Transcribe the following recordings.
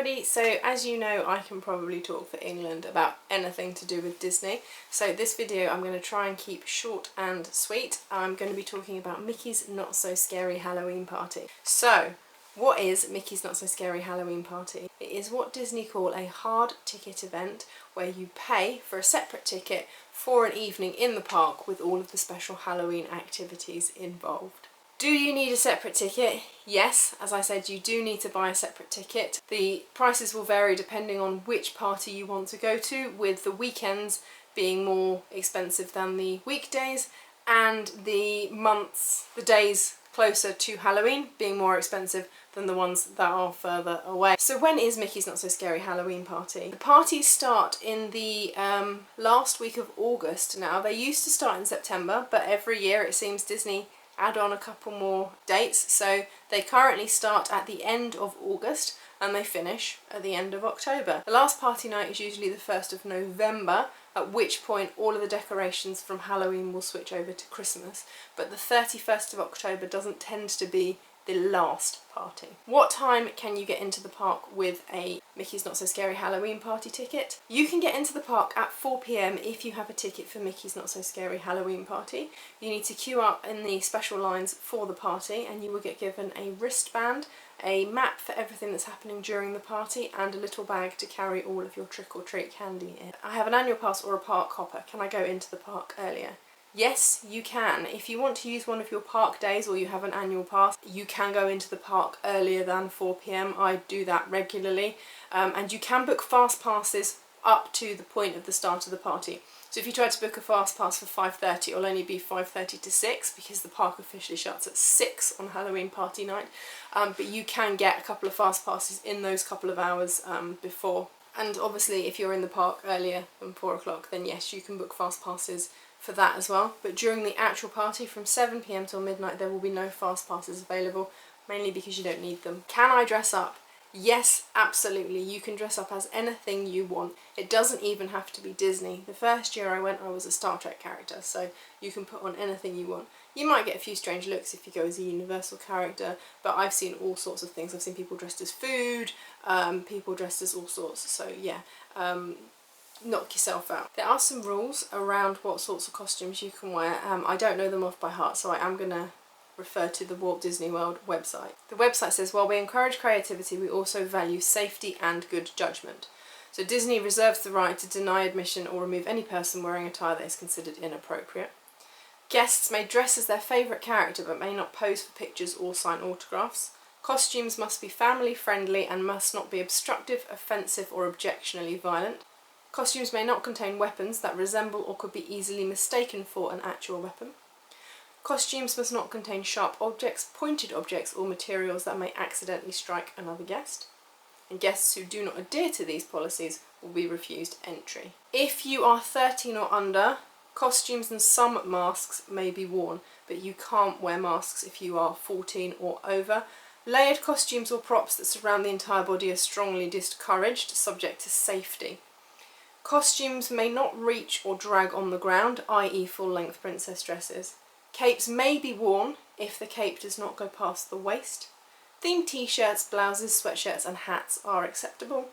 everybody. So as you know, I can probably talk for England about anything to do with Disney. So this video I'm going to try and keep short and sweet. I'm going to be talking about Mickey's Not So Scary Halloween Party. So what is Mickey's Not So Scary Halloween Party? It is what Disney call a hard ticket event where you pay for a separate ticket for an evening in the park with all of the special Halloween activities involved. Do you need a separate ticket? Yes, as I said, you do need to buy a separate ticket. The prices will vary depending on which party you want to go to, with the weekends being more expensive than the weekdays and the days closer to Halloween being more expensive than the ones that are further away. So when is Mickey's Not So Scary Halloween Party? The parties start in the last week of August now. They used to start in September, but every year it seems Disney add on a couple more dates. So they currently start at the end of August and they finish at the end of October. The last party night is usually the 1st of November, at which point all of the decorations from Halloween will switch over to Christmas. But the 31st of October doesn't tend to be the last party. What time can you get into the park with a Mickey's Not So Scary Halloween Party ticket? You can get into the park at 4 PM if you have a ticket for Mickey's Not So Scary Halloween Party. You need to queue up in the special lines for the party and you will get given a wristband, a map for everything that's happening during the party, and a little bag to carry all of your trick-or-treat candy in. I have an annual pass or a park hopper. Can I go into the park earlier? Yes, you can. If you want to use one of your park days or you have an annual pass, you can go into the park earlier than 4 PM. I do that regularly. And you can book fast passes up to the point of the start of the party. So if you try to book a fast pass for 5:30, it'll only be 5:30 to 6 because the park officially shuts at 6 on Halloween party night. But you can get a couple of fast passes in those couple of hours before. And obviously if you're in the park earlier than 4 o'clock, then yes, you can book fast passes for that as well. But during the actual party from 7 PM till midnight there will be no fast passes available, mainly because you don't need them. Can I dress up? Yes, absolutely. You can dress up as anything you want. It doesn't even have to be Disney. The first year I went I was a Star Trek character, so you can put on anything you want. You might get a few strange looks if you go as a Universal character, but I've seen all sorts of things. I've seen people dressed as food, people dressed as all sorts, so yeah. Knock yourself out. There are some rules around what sorts of costumes you can wear. I don't know them off by heart, so I am going to refer to the Walt Disney World website. The website says, while we encourage creativity, we also value safety and good judgment. So Disney reserves the right to deny admission or remove any person wearing attire that is considered inappropriate. Guests may dress as their favourite character but may not pose for pictures or sign autographs. Costumes must be family friendly and must not be obstructive, offensive or objectionably violent. Costumes may not contain weapons that resemble or could be easily mistaken for an actual weapon. Costumes must not contain sharp objects, pointed objects or materials that may accidentally strike another guest. And guests who do not adhere to these policies will be refused entry. If you are 13 or under, costumes and some masks may be worn, but you can't wear masks if you are 14 or over. Layered costumes or props that surround the entire body are strongly discouraged, subject to safety. Costumes may not reach or drag on the ground, i.e. full-length princess dresses. Capes may be worn if the cape does not go past the waist. Themed t-shirts, blouses, sweatshirts and hats are acceptable.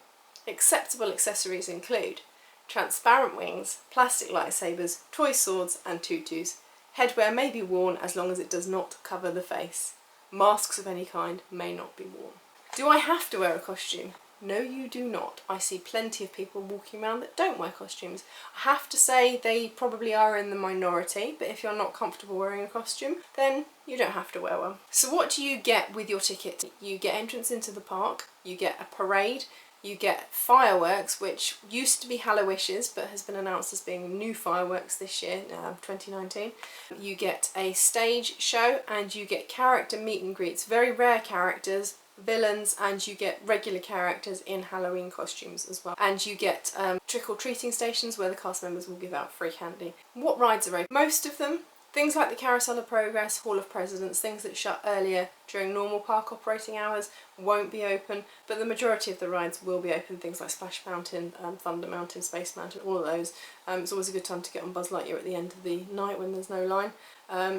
Acceptable accessories include transparent wings, plastic lightsabers, toy swords and tutus. Headwear may be worn as long as it does not cover the face. Masks of any kind may not be worn. Do I have to wear a costume? No, you do not. I see plenty of people walking around that don't wear costumes. I have to say they probably are in the minority, but if you're not comfortable wearing a costume, then you don't have to wear one. So what do you get with your ticket? You get entrance into the park, you get a parade, you get fireworks, which used to be Hallowishes, but has been announced as being new fireworks this year, 2019. You get a stage show and you get character meet and greets, very rare characters, villains, and you get regular characters in Halloween costumes as well. And you get trick-or-treating stations where the cast members will give out free candy. What rides are open? Most of them Things like the Carousel of Progress, Hall of Presidents, things that shut earlier during normal park operating hours won't be open, but the majority of the rides will be open. Things like Splash Mountain, Thunder Mountain, Space Mountain, all of those. It's always a good time to get on Buzz Lightyear at the end of the night when there's no line.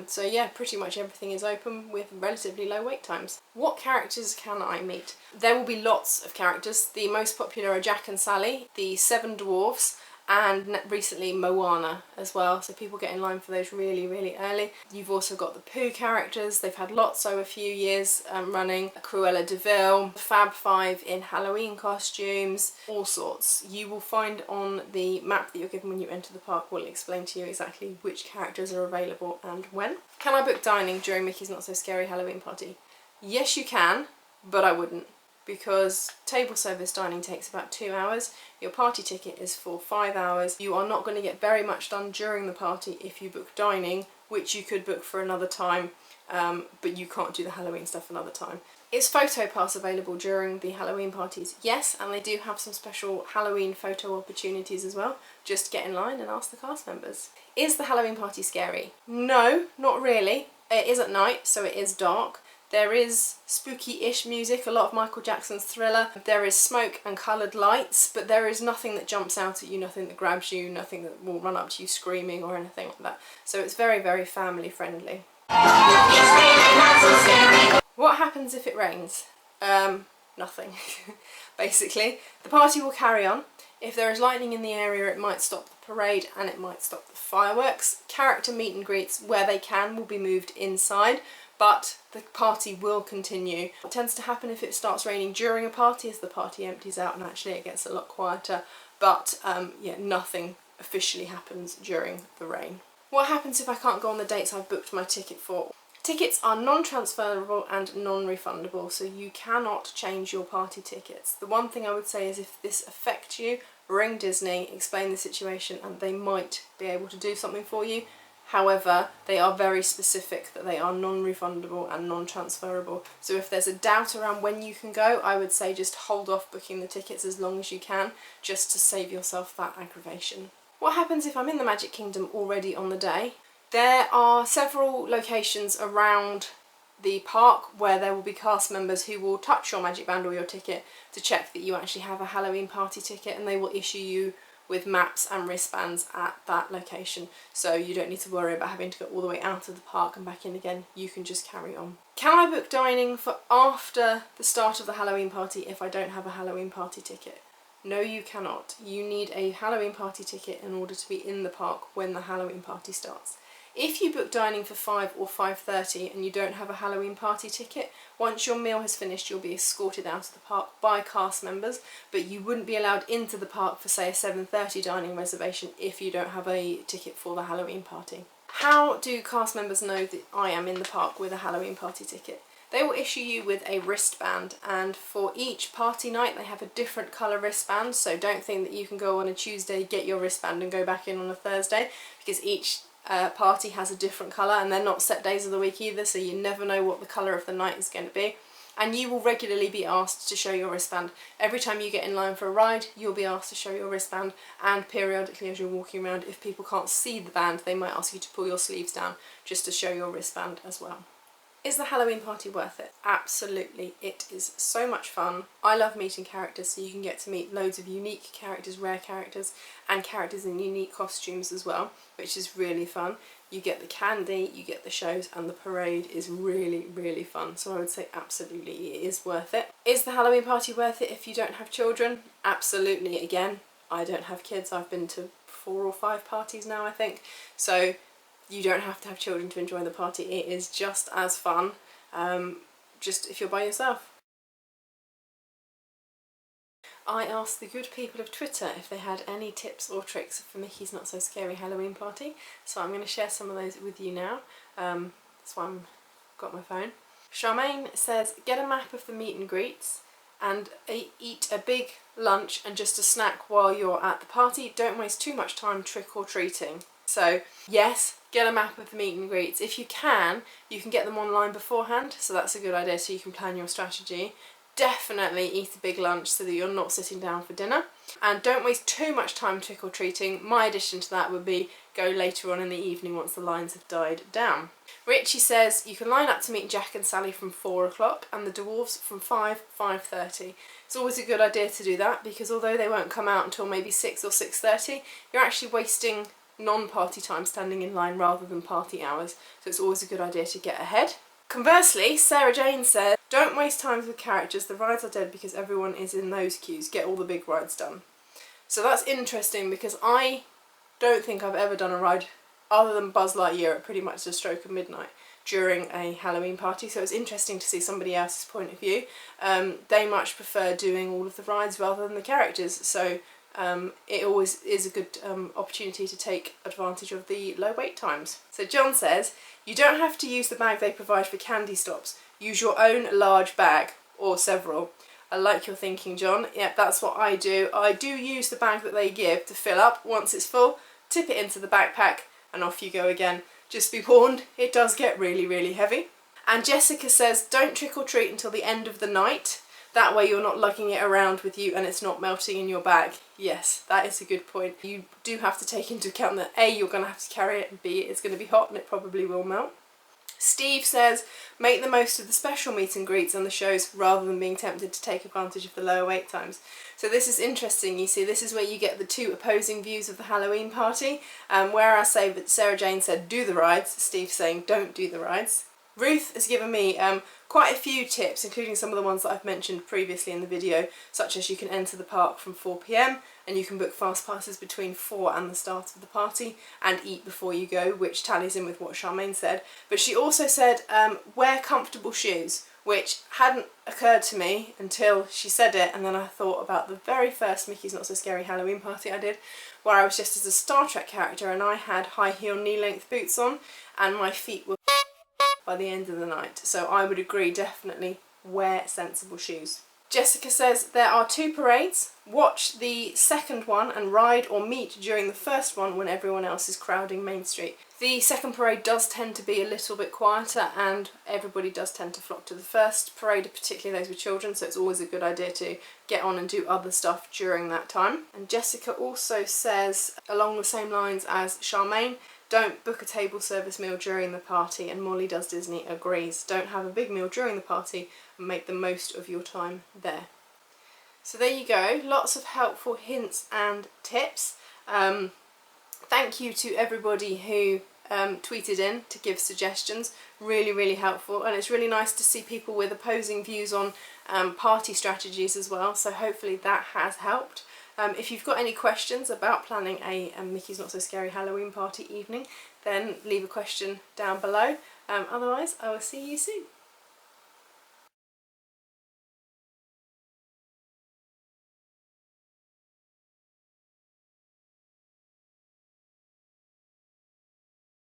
So yeah, pretty much everything is open with relatively low wait times. What characters can I meet? There will be lots of characters. The most popular are Jack and Sally, the Seven Dwarfs, and recently Moana as well, so people get in line for those really, really early. You've also got the Pooh characters. They've had lots over a few years running. Cruella de Vil, Fab Five in Halloween costumes, all sorts. You will find on the map that you're given when you enter the park will explain to you exactly which characters are available and when. Can I book dining during Mickey's Not So Scary Halloween Party? Yes you can, but I wouldn't, because table service dining takes about 2 hours. Your party ticket is for 5 hours. You are not going to get very much done during the party if you book dining, which you could book for another time, but you can't do the Halloween stuff another time. Is PhotoPass available during the Halloween parties? Yes, and they do have some special Halloween photo opportunities as well. Just get in line and ask the cast members. Is the Halloween party scary? No, not really. It is at night, so it is dark. There is spooky-ish music, a lot of Michael Jackson's Thriller. There is smoke and coloured lights, but there is nothing that jumps out at you, nothing that grabs you, nothing that will run up to you screaming or anything like that. So it's very, very family friendly. What happens if it rains? Nothing, basically. The party will carry on. If there is lightning in the area, it might stop the parade and it might stop the fireworks. Character meet and greets, where they can, will be moved inside, but the party will continue. What tends to happen if it starts raining during a party is the party empties out and actually it gets a lot quieter, but yeah, nothing officially happens during the rain. What happens if I can't go on the dates I've booked my ticket for? Tickets are non-transferable and non-refundable, so you cannot change your party tickets. The one thing I would say is if this affects you, ring Disney, explain the situation, and they might be able to do something for you. However, they are very specific that they are non-refundable and non-transferable. So if there's a doubt around when you can go, I would say just hold off booking the tickets as long as you can, just to save yourself that aggravation. What happens if I'm in the Magic Kingdom already on the day? There are several locations around the park where there will be cast members who will touch your magic band or your ticket to check that you actually have a Halloween party ticket, and they will issue you with maps and wristbands at that location, so you don't need to worry about having to go all the way out of the park and back in again. You can just carry on. Can I book dining for after the start of the Halloween party if I don't have a Halloween party ticket? No, you cannot. You need a Halloween party ticket in order to be in the park when the Halloween party starts. If you book dining for 5 or 5:30 and you don't have a Halloween party ticket, once your meal has finished you'll be escorted out of the park by cast members, but you wouldn't be allowed into the park for say a 7:30 dining reservation if you don't have a ticket for the Halloween party. How do cast members know that I am in the park with a Halloween party ticket? They will issue you with a wristband, and for each party night they have a different colour wristband, so don't think that you can go on a Tuesday, get your wristband and go back in on a Thursday, because each party has a different colour, and they're not set days of the week either, so you never know what the colour of the night is going to be. And you will regularly be asked to show your wristband. Every time you get in line for a ride, you'll be asked to show your wristband, and periodically as you're walking around, if people can't see the band, they might ask you to pull your sleeves down just to show your wristband as well. Is the Halloween party worth it? Absolutely, it is so much fun. I love meeting characters, so you can get to meet loads of unique characters, rare characters, and characters in unique costumes as well, which is really fun. You get the candy, you get the shows, and the parade is really, really fun. So I would say absolutely it is worth it. Is the Halloween party worth it if you don't have children? Absolutely. Again, I don't have kids. I've been to 4 or 5 parties now, I think. So you don't have to have children to enjoy the party. It is just as fun, just if you're by yourself. I asked the good people of Twitter if they had any tips or tricks for Mickey's Not So Scary Halloween Party, so I'm going to share some of those with you now. That's why I've got my phone. Charmaine says, get a map of the meet and greets and eat a big lunch and just a snack while you're at the party. Don't waste too much time trick or treating. So yes, get a map of the meet and greets. If you can get them online beforehand, so that's a good idea, so you can plan your strategy. Definitely eat a big lunch so that you're not sitting down for dinner. And don't waste too much time trick or treating. My addition to that would be go later on in the evening once the lines have died down. Richie says you can line up to meet Jack and Sally from 4 o'clock and the dwarves from 5:30. It's always a good idea to do that because although they won't come out until maybe 6 or 6:30, you're actually wasting non-party time standing in line rather than party hours, so it's always a good idea to get ahead. Conversely, Sarah Jane said, don't waste time with characters, the rides are dead because everyone is in those queues, get all the big rides done. So that's interesting because I don't think I've ever done a ride other than Buzz Lightyear at pretty much the stroke of midnight during a Halloween party, so it's interesting to see somebody else's point of view. They much prefer doing all of the rides rather than the characters, so it always is a good opportunity to take advantage of the low wait times. So John says, you don't have to use the bag they provide for candy stops, use your own large bag, or several. I like your thinking, John. Yep, that's what I do. I do use the bag that they give to fill up. Once it's full, tip it into the backpack and off you go again. Just be warned, it does get really, really heavy. And Jessica says, don't trick or treat until the end of the night. That way you're not lugging it around with you and it's not melting in your bag. Yes, that is a good point. You do have to take into account that A, you're going to have to carry it, and B, it's going to be hot and it probably will melt. Steve says, make the most of the special meet and greets and the shows rather than being tempted to take advantage of the lower wait times. So this is interesting, you see, this is where you get the two opposing views of the Halloween party. Where I say that Sarah Jane said do the rides, Steve's saying don't do the rides. Ruth has given me quite a few tips, including some of the ones that I've mentioned previously in the video, such as you can enter the park from 4 PM and you can book fast passes between 4 and the start of the party and eat before you go, which tallies in with what Charmaine said. But she also said wear comfortable shoes, which hadn't occurred to me until she said it, and then I thought about the very first Mickey's Not So Scary Halloween party I did, where I was just as a Star Trek character and I had high heel knee-length boots on and my feet were by the end of the night. So I would agree, definitely wear sensible shoes. Jessica says there are 2 parades. Watch the second one and ride or meet during the first one when everyone else is crowding Main Street. The second parade does tend to be a little bit quieter and everybody does tend to flock to the first parade, particularly those with children, so it's always a good idea to get on and do other stuff during that time. And Jessica also says, along the same lines as Charmaine, don't book a table service meal during the party, and Molly Does Disney agrees. Don't have a big meal during the party and make the most of your time there. So there you go, lots of helpful hints and tips. Thank you to everybody who tweeted in to give suggestions, really, really helpful, and it's really nice to see people with opposing views on party strategies as well, so hopefully that has helped. If you've got any questions about planning a Mickey's Not So Scary Halloween party evening, then leave a question down below. Otherwise, I will see you soon.